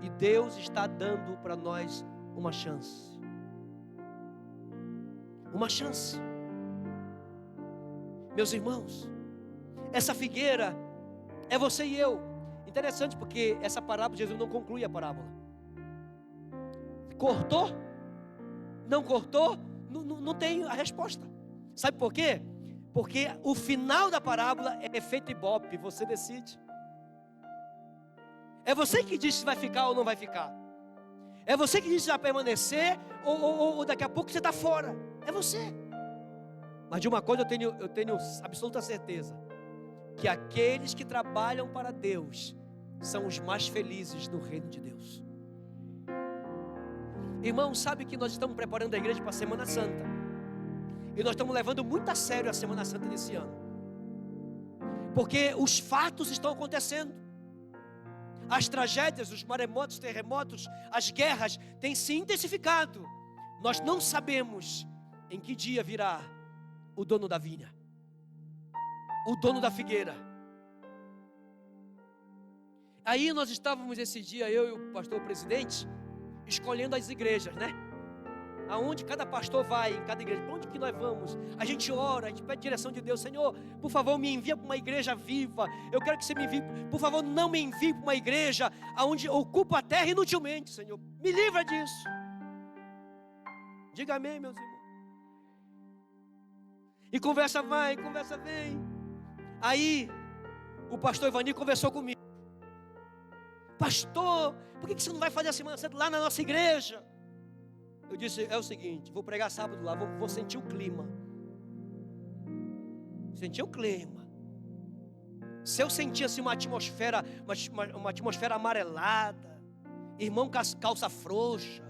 E Deus está dando para nós uma chance. Uma chance. Meus irmãos, essa figueira é você e eu. Interessante porque essa parábola, Jesus não conclui a parábola. Cortou? Não cortou? Não tem a resposta. Sabe por quê? Porque o final da parábola é efeito Ibope, você decide. É você que diz se vai ficar ou não vai ficar. É você que diz se vai permanecer ou daqui a pouco você está fora. É você. Mas de uma coisa eu tenho absoluta certeza: que aqueles que trabalham para Deus são os mais felizes no reino de Deus. Irmão, sabe que nós estamos preparando a igreja para a Semana Santa. E nós estamos levando muito a sério a Semana Santa desse ano. Porque os fatos estão acontecendo. As tragédias, os maremotos, terremotos, as guerras têm se intensificado. Nós não sabemos em que dia virá o dono da vinha, o dono da figueira. Aí nós estávamos esse dia, eu e o pastor presidente, escolhendo as igrejas, né? aonde cada pastor vai, em cada igreja, para onde que nós vamos, a gente ora, a gente pede direção de Deus. Senhor, por favor, me envia para uma igreja viva. Eu quero que você me envie, por favor, não me envie para uma igreja onde ocupa a terra inutilmente, Senhor. Me livra disso. Diga amém, meus irmãos. E conversa vai, conversa vem. Aí, o pastor Ivani conversou comigo. Pastor, por que você não vai fazer a Semana Santa lá na nossa igreja? Eu disse, é o seguinte, vou pregar sábado lá, vou sentir o clima. Sentir o clima. Se eu sentir assim uma atmosfera amarelada, irmão com calça frouxa,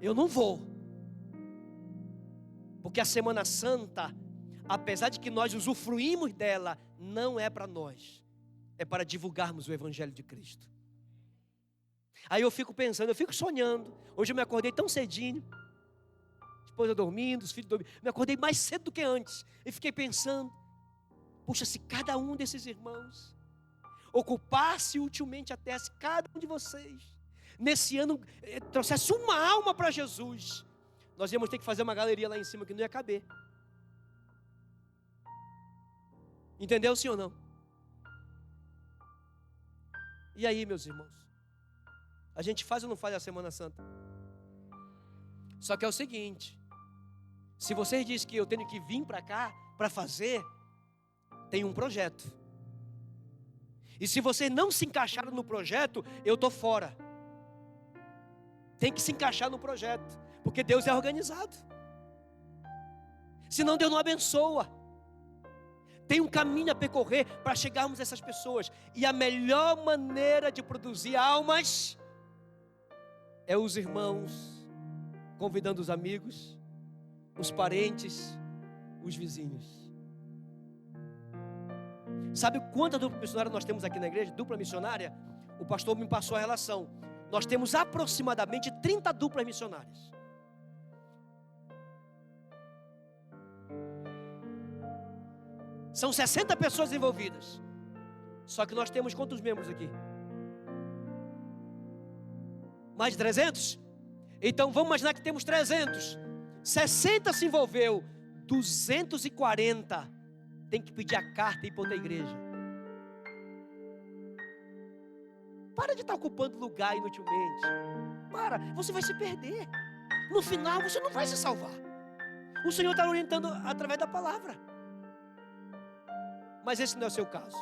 eu não vou. Porque a Semana Santa, apesar de que nós usufruímos dela, não é para nós. É para divulgarmos o Evangelho de Cristo. Aí eu fico pensando, eu fico sonhando. Hoje eu me acordei tão cedinho. Esposa dormindo, os filhos dormindo. Me acordei mais cedo do que antes. E fiquei pensando, puxa, se cada um desses irmãos ocupasse utilmente a terra, se cada um de vocês, nesse ano, trouxesse uma alma para Jesus, nós íamos ter que fazer uma galeria lá em cima que não ia caber. Entendeu, sim ou não? E aí, meus irmãos? A gente faz ou não faz a Semana Santa? Só que é o seguinte, se vocês dizem que eu tenho que vir para cá para fazer, tem um projeto. E se vocês não se encaixaram no projeto, eu estou fora. Tem que se encaixar no projeto, porque Deus é organizado. Senão Deus não abençoa. Tem um caminho a percorrer para chegarmos a essas pessoas. E a melhor maneira de produzir almas é os irmãos convidando os amigos, os parentes, os vizinhos. Sabe quanta dupla missionária nós temos aqui na igreja? Dupla missionária? O pastor me passou a relação. Nós temos aproximadamente 30 duplas missionárias. São 60 pessoas envolvidas. Só que nós temos quantos membros aqui? Mais de 300? Então vamos imaginar que temos 300. 60 se envolveu, 240 tem que pedir a carta e ir para outra igreja. Para de estar ocupando lugar inutilmente. Para, você vai se perder. No final você não vai se salvar. O Senhor está orientando através da palavra. Mas esse não é o seu caso.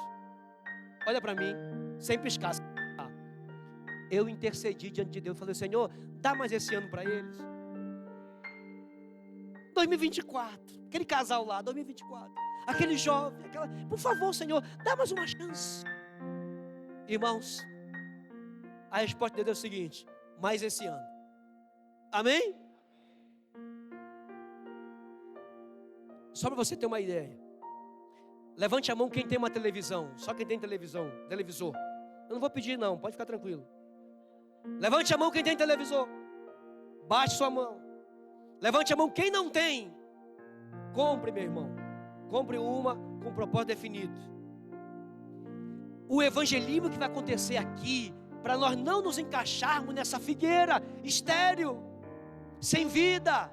Olha para mim, sem piscar. Eu intercedi diante de Deus, falei, Senhor, dá mais esse ano para eles. 2024, aquele casal lá, 2024, aquele jovem, por favor, Senhor, dá mais uma chance. Irmãos, a resposta de Deus é o seguinte, mais esse ano. Amém? Só para você ter uma ideia. Levante a mão quem tem uma televisão. Só quem tem televisor. Eu não vou pedir não, pode ficar tranquilo. Levante a mão quem tem televisor. Baixe sua mão. Levante a mão quem não tem. Compre, meu irmão. Compre uma com um propósito definido. O evangelismo que vai acontecer aqui, para nós não nos encaixarmos nessa figueira estéril, sem vida,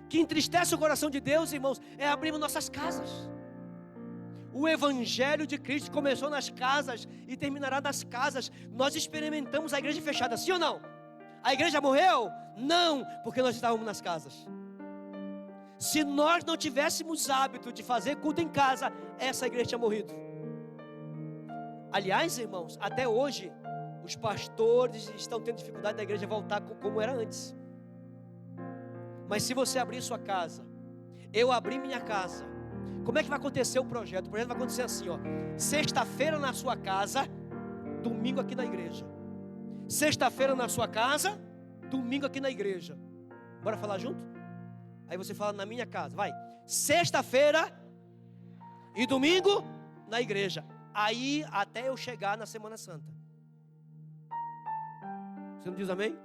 que entristece o coração de Deus, irmãos, é abrirmos nossas casas. O Evangelho de Cristo começou nas casas e terminará nas casas. Nós experimentamos a igreja fechada, sim ou não? A igreja morreu? Não, porque nós estávamos nas casas. Se nós não tivéssemos hábito de fazer culto em casa, essa igreja tinha morrido. Aliás, irmãos, até hoje, os pastores estão tendo dificuldade da igreja voltar como era antes. Mas se você abrir sua casa, eu abri minha casa, como é que vai acontecer o projeto? O projeto vai acontecer assim, ó. Sexta-feira na sua casa, domingo aqui na igreja. Sexta-feira na sua casa, domingo aqui na igreja. Bora falar junto? Aí você fala na minha casa, vai. Sexta-feira e domingo na igreja. Aí até eu chegar na Semana Santa. Você não diz amém?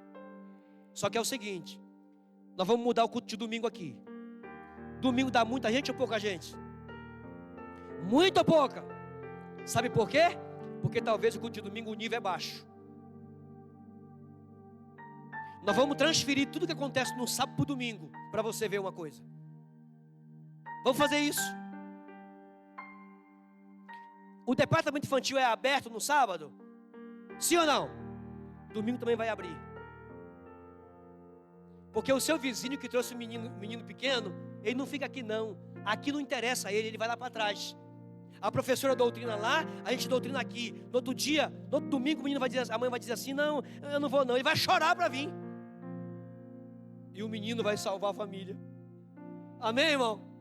Só que é o seguinte, nós vamos mudar o culto de domingo aqui. Domingo dá muita gente ou pouca gente? Muito ou pouca? Sabe por quê? Porque talvez o culto de domingo o nível é baixo. Nós vamos transferir tudo que acontece no sábado para o domingo, para você ver uma coisa. Vamos fazer isso. O departamento infantil é aberto no sábado? Sim ou não? Domingo também vai abrir. Porque o seu vizinho que trouxe o menino pequeno, ele não fica aqui não. Aqui não interessa a ele, ele vai lá para trás. A professora doutrina lá, a gente doutrina aqui. No outro dia, no outro domingo, o menino vai dizer, a mãe vai dizer assim, não, eu não vou não. Ele vai chorar para vir. E o menino vai salvar a família. Amém, irmão?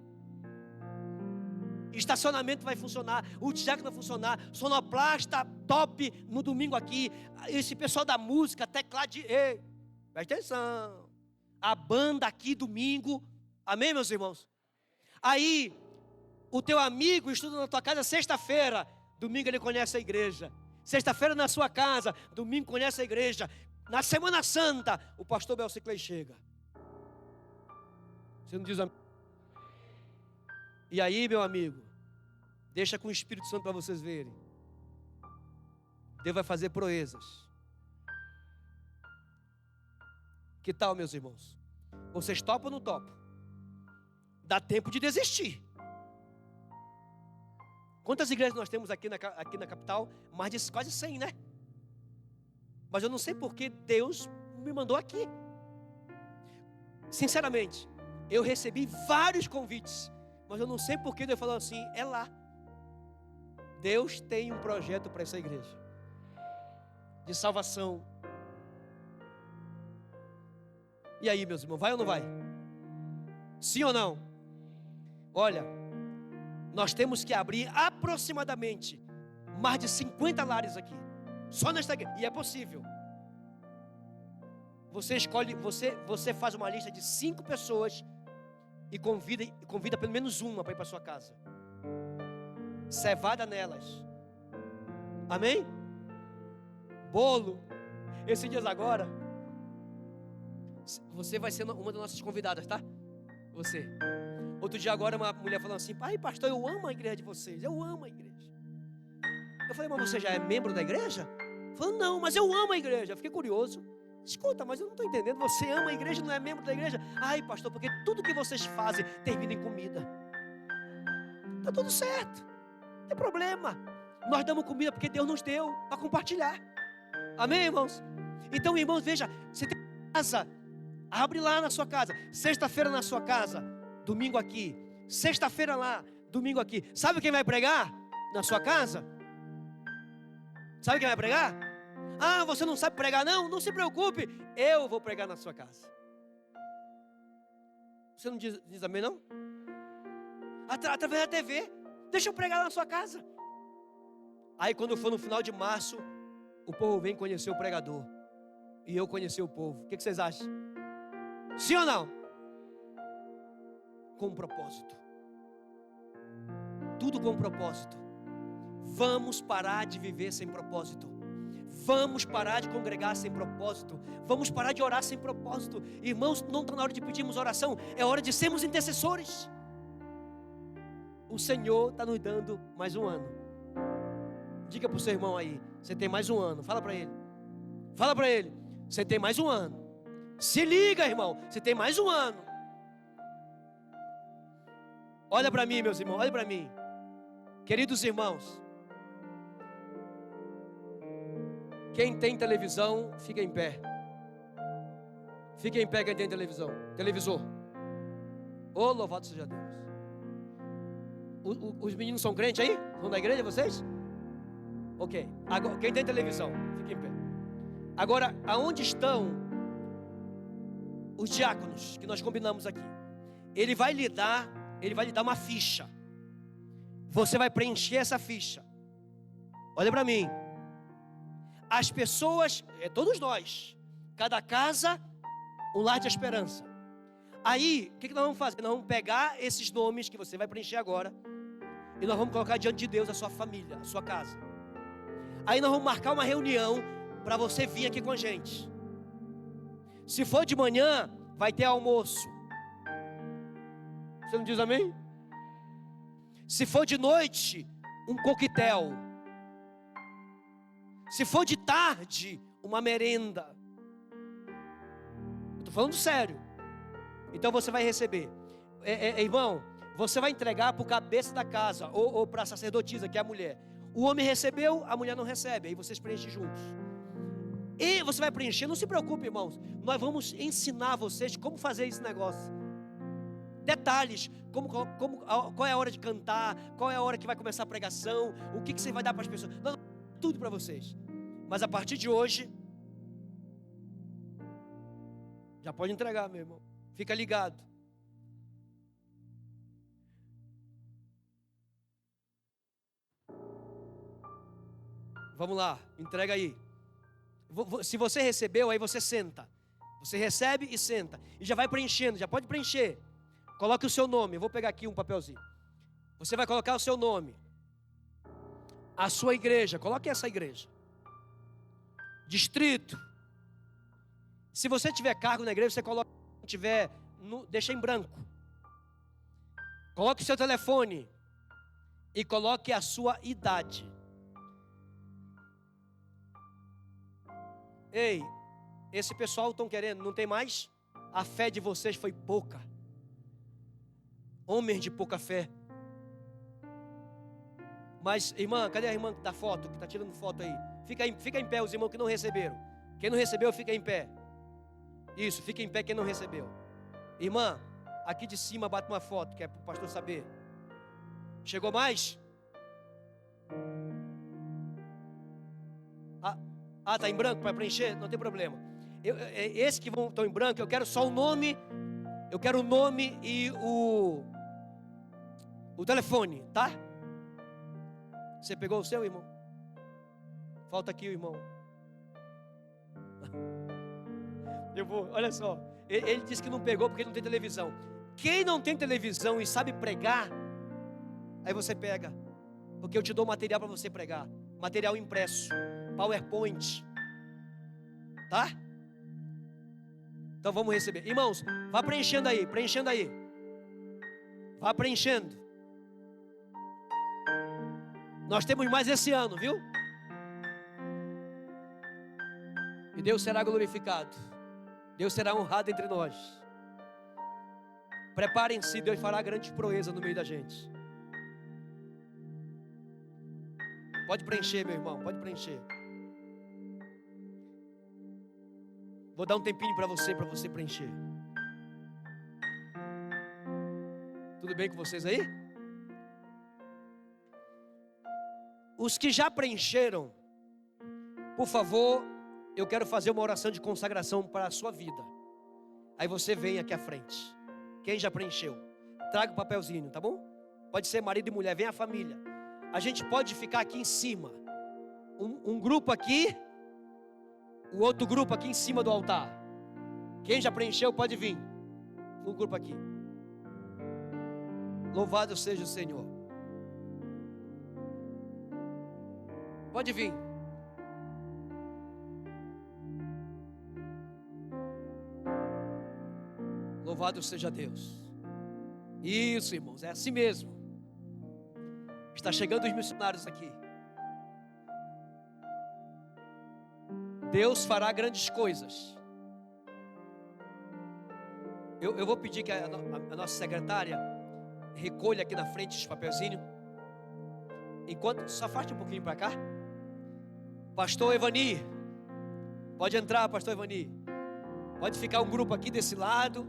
Estacionamento vai funcionar, o diácono vai funcionar, sonoplasta top no domingo aqui. Esse pessoal da música, teclado, ei, presta atenção. A banda aqui domingo, amém, meus irmãos? Aí, o teu amigo estuda na tua casa sexta-feira, domingo ele conhece a igreja. Sexta-feira na sua casa, domingo conhece a igreja. Na Semana Santa, o pastor Belciclei chega. Você não diz amém? E aí, meu amigo, deixa com o Espírito Santo para vocês verem. Deus vai fazer proezas. Que tal, meus irmãos? Vocês topam ou não topam? Dá tempo de desistir. Quantas igrejas nós temos aqui na capital? Mais de quase 100, né? Mas eu não sei porque Deus me mandou aqui. Sinceramente, eu recebi vários convites, mas eu não sei porque Deus falou assim, é lá. Deus tem um projeto para essa igreja de salvação. E aí, meus irmãos, vai ou não vai? Sim ou não? Olha, nós temos que abrir aproximadamente mais de 50 lares aqui, só nesta igreja, e é possível. Você escolhe, você faz uma lista de 5 pessoas e convida pelo menos uma para ir para sua casa. Cevada nelas. Amém? Bolo. Esses dias agora, você vai ser uma das nossas convidadas, tá? Você. Outro dia agora uma mulher falou assim, pai, pastor, eu amo a igreja de vocês. Eu amo a igreja. Eu falei, mas você já é membro da igreja? Falou, não, mas eu amo a igreja. Eu fiquei curioso. Escuta, mas eu não estou entendendo. Você ama a igreja e não é membro da igreja? Ai, pastor, porque tudo que vocês fazem termina em comida. Está tudo certo. Não tem problema. Nós damos comida porque Deus nos deu para compartilhar. Amém, irmãos? Então, irmãos, veja, você tem casa, abre lá na sua casa. Sexta-feira na sua casa, domingo aqui. Sexta-feira lá, domingo aqui. Sabe quem vai pregar na sua casa? Sabe quem vai pregar? Ah, você não sabe pregar não? Não se preocupe, eu vou pregar na sua casa. Você não diz amém não? Através da TV. Deixa eu pregar na sua casa. Aí quando for no final de março, o povo vem conhecer o pregador. E eu conhecer o povo. O que vocês acham? Sim ou não? Com um propósito. Tudo com um propósito. Vamos parar de viver sem propósito. Vamos parar de congregar sem propósito. Vamos parar de orar sem propósito. Irmãos, não está na hora de pedirmos oração. É hora de sermos intercessores. O Senhor está nos dando mais um ano. Diga para o seu irmão aí, você tem mais um ano. Fala para ele. Fala para ele, você tem mais um ano. Se liga, irmão, você tem mais um ano. Olha para mim, meus irmãos, olha para mim. Queridos irmãos, quem tem televisão, fica em pé. Fica em pé quem tem televisão. Televisor. Oh, louvado seja Deus. Os meninos são crentes aí? São da igreja vocês? Ok. Agora, quem tem televisão, fica em pé. Agora, aonde estão os diáconos que nós combinamos aqui? Ele vai lhe dar uma ficha. Você vai preencher essa ficha. Olha para mim. As pessoas, todos nós, cada casa, um lar de esperança. Aí, o que nós vamos fazer? Nós vamos pegar esses nomes que você vai preencher agora e nós vamos colocar diante de Deus a sua família, a sua casa. Aí nós vamos marcar uma reunião para você vir aqui com a gente. Se for de manhã, vai ter almoço. Você não diz amém? Se for de noite, um coquetel. Se for de tarde, uma merenda. Estou falando sério. Então você vai receber. Irmão, você vai entregar para o cabeça da casa, ou para a sacerdotisa, que é a mulher. O homem recebeu, a mulher não recebe. Aí vocês preenchem juntos. E você vai preencher, não se preocupe, irmãos. Nós vamos ensinar vocês como fazer esse negócio. Detalhes, qual é a hora de cantar, qual é a hora que vai começar a pregação, o que você vai dar para as pessoas. Não, tudo para vocês. Mas a partir de hoje, já pode entregar, meu irmão. Fica ligado. Vamos lá, entrega aí. Se você recebeu, aí você senta. Você recebe e senta. E já vai preenchendo, já pode preencher. Coloque o seu nome. Eu vou pegar aqui um papelzinho. Você vai colocar o seu nome. A sua igreja. Coloque essa igreja. Distrito. Se você tiver cargo na igreja, você coloca. Se tiver, deixa em branco. Coloque o seu telefone. E coloque a sua idade. Ei, esse pessoal estão querendo, não tem mais? A fé de vocês foi pouca. Homens de pouca fé. Mas, irmã, cadê a irmã da foto, que está tirando foto aí? Fica em pé os irmãos que não receberam. Quem não recebeu, fica em pé. Isso, fica em pé quem não recebeu. Irmã, aqui de cima bate uma foto, que é para o pastor saber. Chegou mais? Tá em branco para preencher? Não tem problema. Esses que estão em branco, eu quero só o nome. Eu quero o nome e o telefone, tá? Você pegou o seu, irmão? Falta aqui o irmão. Olha só. Ele disse que não pegou porque não tem televisão. Quem não tem televisão e sabe pregar, aí você pega. Porque eu te dou material para você pregar. Material impresso. PowerPoint. Tá? Então vamos receber. Irmãos, vá preenchendo aí. Preenchendo aí. Vá preenchendo. Nós temos mais esse ano, viu? E Deus será glorificado. Deus será honrado entre nós. Preparem-se, Deus fará grande proeza no meio da gente. Pode preencher, meu irmão, pode preencher. Vou dar um tempinho para você preencher. Tudo bem com vocês aí? Os que já preencheram, por favor, eu quero fazer uma oração de consagração para a sua vida. Aí você vem aqui à frente. Quem já preencheu? Traga o papelzinho, tá bom? Pode ser marido e mulher, vem a família. A gente pode ficar aqui em cima. Um grupo aqui, o outro grupo aqui em cima do altar. Quem já preencheu pode vir. O grupo aqui. Louvado seja o Senhor. Pode vir. Louvado seja Deus. Isso, irmãos, é assim mesmo. Está chegando os missionários aqui. Deus fará grandes coisas. Eu vou pedir que a nossa secretária recolha aqui na frente os papelzinhos. Enquanto, só afaste um pouquinho para cá. Pastor Evani, pode entrar, pastor Evani. Pode ficar um grupo aqui desse lado.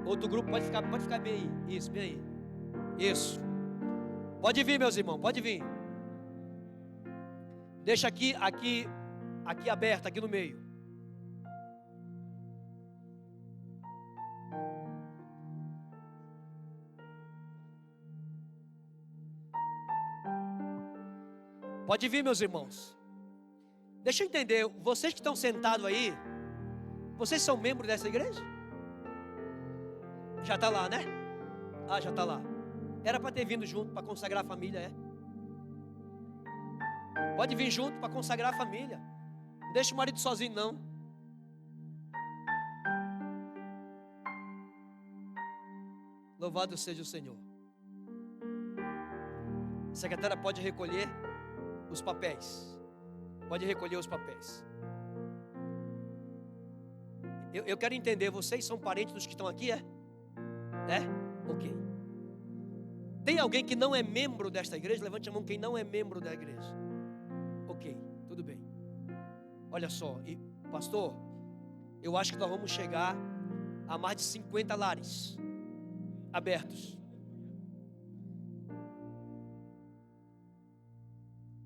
Outro grupo pode ficar bem aí. Isso, bem aí. Isso. Pode vir, meus irmãos, pode vir. Deixa aqui aberto, aqui no meio. Pode vir, meus irmãos. Deixa eu entender, vocês que estão sentados aí, vocês são membros dessa igreja? Já está lá, né? Ah, já está lá. Era para ter vindo junto para consagrar a família, é? Pode vir junto para consagrar a família. Não deixa o marido sozinho, não. Louvado seja o Senhor. A secretária pode recolher os papéis. Pode recolher os papéis. Eu quero entender, vocês são parentes dos que estão aqui, é? É? Ok. Tem alguém que não é membro desta igreja? Levante a mão quem não é membro da igreja. Ok, tudo bem. Olha só, e pastor, eu acho que nós vamos chegar a mais de 50 lares abertos.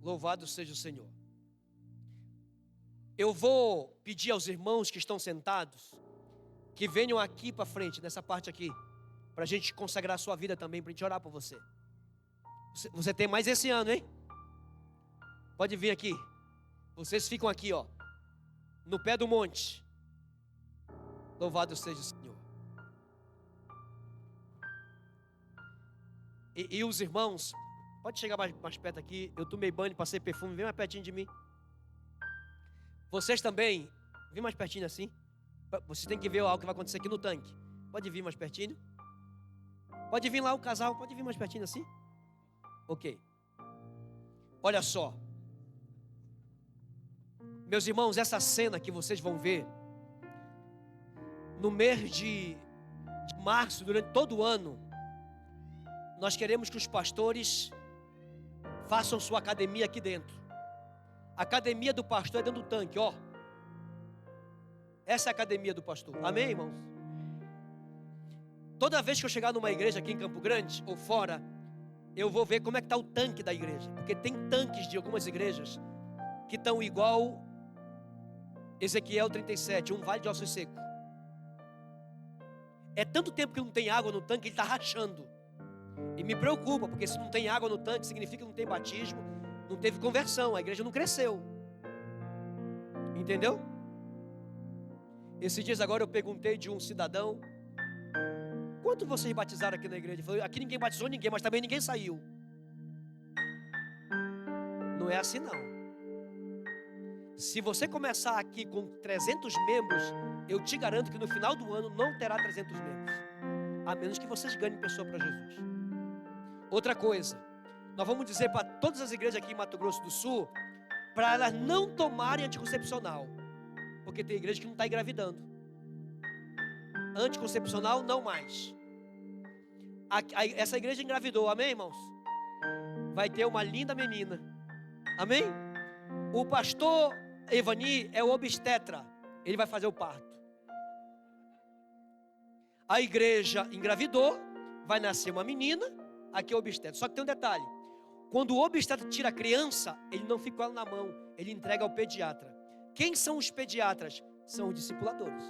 Louvado seja o Senhor. Eu vou pedir aos irmãos que estão sentados que venham aqui para frente, nessa parte aqui, para a gente consagrar a sua vida também, para a gente orar por você. Você tem mais esse ano, hein? Pode vir aqui. Vocês ficam aqui, ó, no pé do monte. Louvado seja o Senhor. E os irmãos, pode chegar mais perto aqui. Eu tomei banho, passei perfume, vem mais pertinho de mim. Vocês também, vem mais pertinho assim. Vocês têm que ver algo que vai acontecer aqui no tanque. Pode vir mais pertinho. Pode vir lá o casal, pode vir mais pertinho assim. Ok. Olha só. Meus irmãos, essa cena que vocês vão ver no mês de março, durante todo o ano, nós queremos que os pastores façam sua academia aqui dentro. A academia do pastor é dentro do tanque, ó. Essa é a academia do pastor. Amém, irmãos? Toda vez que eu chegar numa igreja aqui em Campo Grande ou fora, eu vou ver como é que está o tanque da igreja. Porque tem tanques de algumas igrejas que estão igual Ezequiel 37, um vale de ossos secos. É tanto tempo que não tem água no tanque, ele está rachando. E me preocupa, porque se não tem água no tanque, significa que não tem batismo, não teve conversão, a igreja não cresceu. Entendeu? Esses dias agora eu perguntei de um cidadão: quanto vocês batizaram aqui na igreja? Ele falou: aqui ninguém batizou ninguém, mas também ninguém saiu. Não é assim não. Se você começar aqui com 300 membros, eu te garanto que no final do ano não terá 300 membros, a menos que vocês ganhem pessoa para Jesus. Outra coisa, nós vamos dizer para todas as igrejas aqui em Mato Grosso do Sul, para elas não tomarem anticoncepcional, porque tem igreja que não está engravidando. Anticoncepcional não mais. Essa igreja engravidou, amém, irmãos? Vai ter uma linda menina, amém? O pastor Evani é o obstetra, ele vai fazer o parto. A igreja engravidou, vai nascer uma menina, aqui é o obstetra. Só que tem um detalhe: quando o obstetra tira a criança, ele não fica com ela na mão, ele entrega ao pediatra. Quem são os pediatras? São os discipuladores.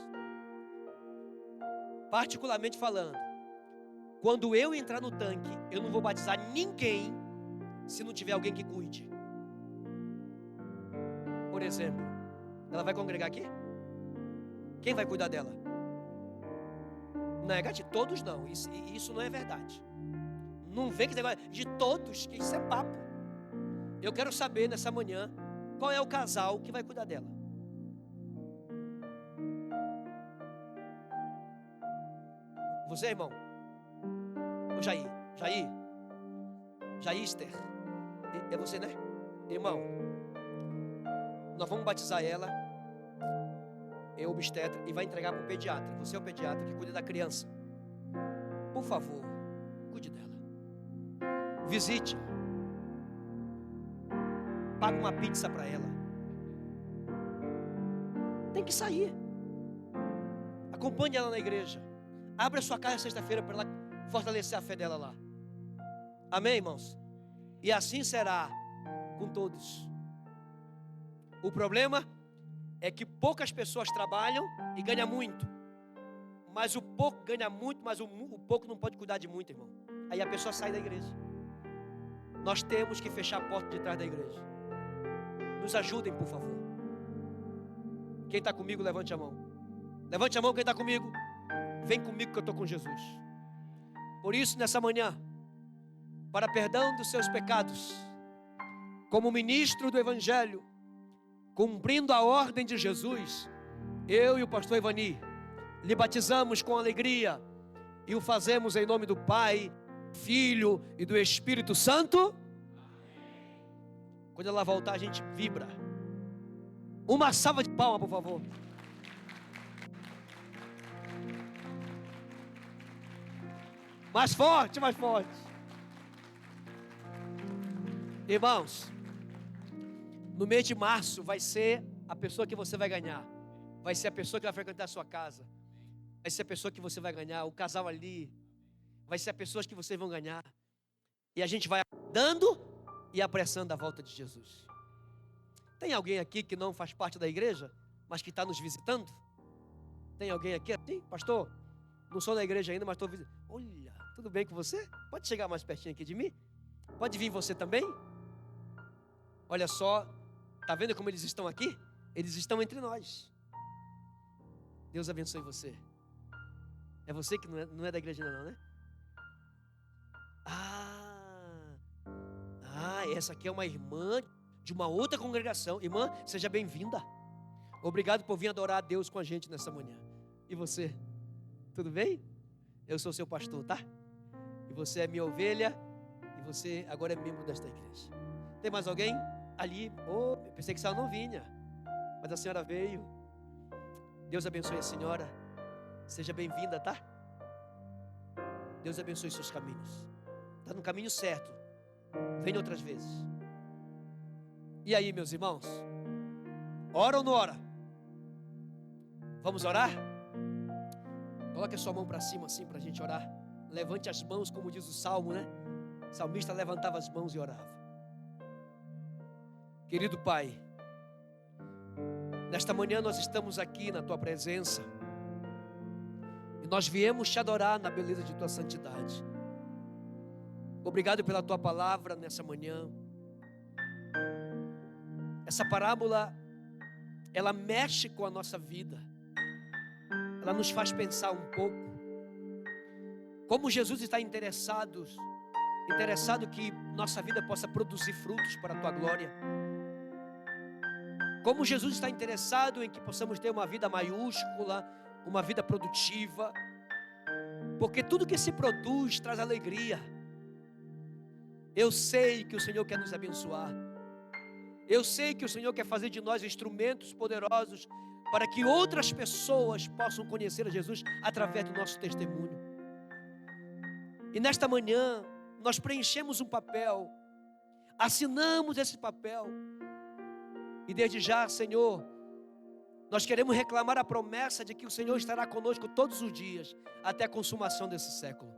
Particularmente falando, quando eu entrar no tanque, eu não vou batizar ninguém se não tiver alguém que cuide. Por exemplo, ela vai congregar aqui? Quem vai cuidar dela? Negativo, todos não, isso não é verdade. Não vem que negócio de todos, que isso é papo. Eu quero saber nessa manhã qual é o casal que vai cuidar dela. Você, irmão? Ô Jair, Jaister, é você, né? Irmão, nós vamos batizar ela, é obstetra, e vai entregar para o pediatra. Você é o pediatra que cuida da criança. Por favor, cuide dela. Visite. Paga uma pizza para ela. Tem que sair. Acompanhe ela na igreja. Abra sua casa sexta-feira para ela fortalecer a fé dela lá. Amém, irmãos? E assim será com todos. O problema é que poucas pessoas trabalham e ganham muito. Mas o pouco ganha muito, mas o pouco não pode cuidar de muito, irmão. Aí a pessoa sai da igreja. Nós temos que fechar a porta de trás da igreja. Nos ajudem, por favor. Quem está comigo, levante a mão. Levante a mão quem está comigo. Vem comigo que eu estou com Jesus. Por isso, nessa manhã, para perdão dos seus pecados, como ministro do Evangelho, cumprindo a ordem de Jesus, eu e o pastor Evani lhe batizamos com alegria e o fazemos em nome do Pai, Filho e do Espírito Santo. Quando ela voltar, a gente vibra. Uma salva de palmas, por favor. Mais forte, mais forte. Irmãos, no mês de março vai ser a pessoa que você vai ganhar. Vai ser a pessoa que vai frequentar a sua casa. Vai ser a pessoa que você vai ganhar. O casal ali. Vai ser a pessoa que vocês vão ganhar. E a gente vai dando e apressando a volta de Jesus. Tem alguém aqui que não faz parte da igreja, mas que está nos visitando? Tem alguém aqui? Sim, pastor, não sou da igreja ainda, mas estou visitando. Olha, tudo bem com você? Pode chegar mais pertinho aqui de mim? Pode vir você também? Olha só, está vendo como eles estão aqui? Eles estão entre nós. Deus abençoe você. É você que não é da igreja ainda não, né? Essa aqui é uma irmã de uma outra congregação. Irmã, seja bem-vinda. Obrigado por vir adorar a Deus com a gente nessa manhã. E você? Tudo bem? Eu sou seu pastor, tá? E você é minha ovelha. E você agora é membro desta igreja. Tem mais alguém? Ali. Eu pensei que a senhora não vinha. Mas a senhora veio. Deus abençoe a senhora. Seja bem-vinda, tá? Deus abençoe seus caminhos. Está no caminho certo. Venha outras vezes. E aí, meus irmãos? Ora ou não ora? Vamos orar? Coloque a sua mão para cima assim para a gente orar. Levante as mãos, como diz o Salmo, né? O salmista levantava as mãos e orava. Querido Pai, nesta manhã nós estamos aqui na Tua presença. E nós viemos Te adorar na beleza de Tua santidade. Obrigado pela Tua palavra nessa manhã. Essa parábola, ela mexe com a nossa vida. Ela nos faz pensar um pouco. Como Jesus está interessado que nossa vida possa produzir frutos para a Tua glória. Como Jesus está interessado em que possamos ter uma vida maiúscula, uma vida produtiva. Porque tudo que se produz traz alegria. Eu sei que o Senhor quer nos abençoar. Eu sei que o Senhor quer fazer de nós instrumentos poderosos para que outras pessoas possam conhecer a Jesus através do nosso testemunho. E nesta manhã, nós preenchemos um papel, assinamos esse papel. E desde já, Senhor, nós queremos reclamar a promessa de que o Senhor estará conosco todos os dias, até a consumação desse século.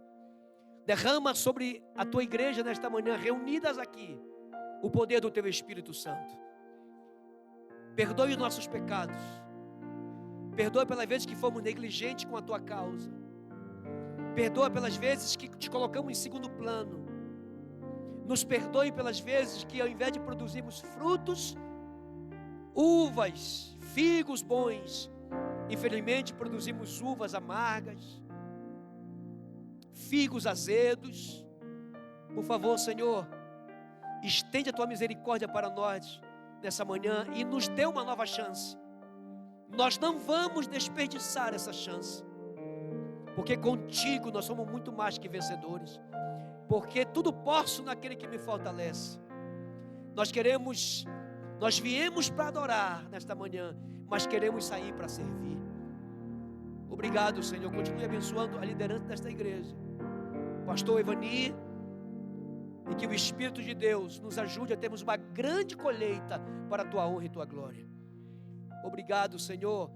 Derrama sobre a Tua igreja nesta manhã, reunidas aqui, o poder do Teu Espírito Santo. Perdoe os nossos pecados. Perdoa pelas vezes que fomos negligentes com a Tua causa. Perdoa pelas vezes que Te colocamos em segundo plano. Nos perdoe pelas vezes que, ao invés de produzirmos frutos, uvas, figos bons, infelizmente produzimos uvas amargas, figos azedos. Por favor, Senhor, estende a Tua misericórdia para nós nessa manhã e nos dê uma nova chance. Nós não vamos desperdiçar essa chance, porque contigo nós somos muito mais que vencedores, porque tudo posso naquele que me fortalece. Nós viemos para adorar nesta manhã, mas queremos sair para servir. Obrigado, Senhor. Continue abençoando a liderança desta igreja, pastor Evani, e que o Espírito de Deus nos ajude a termos uma grande colheita para a Tua honra e Tua glória. Obrigado, Senhor.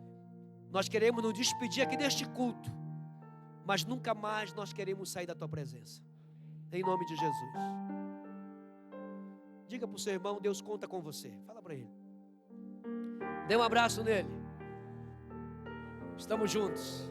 Nós queremos nos despedir aqui deste culto, mas nunca mais nós queremos sair da Tua presença. Em nome de Jesus. Diga para o seu irmão, Deus conta com você. Fala para ele. Dê um abraço nele. Estamos juntos.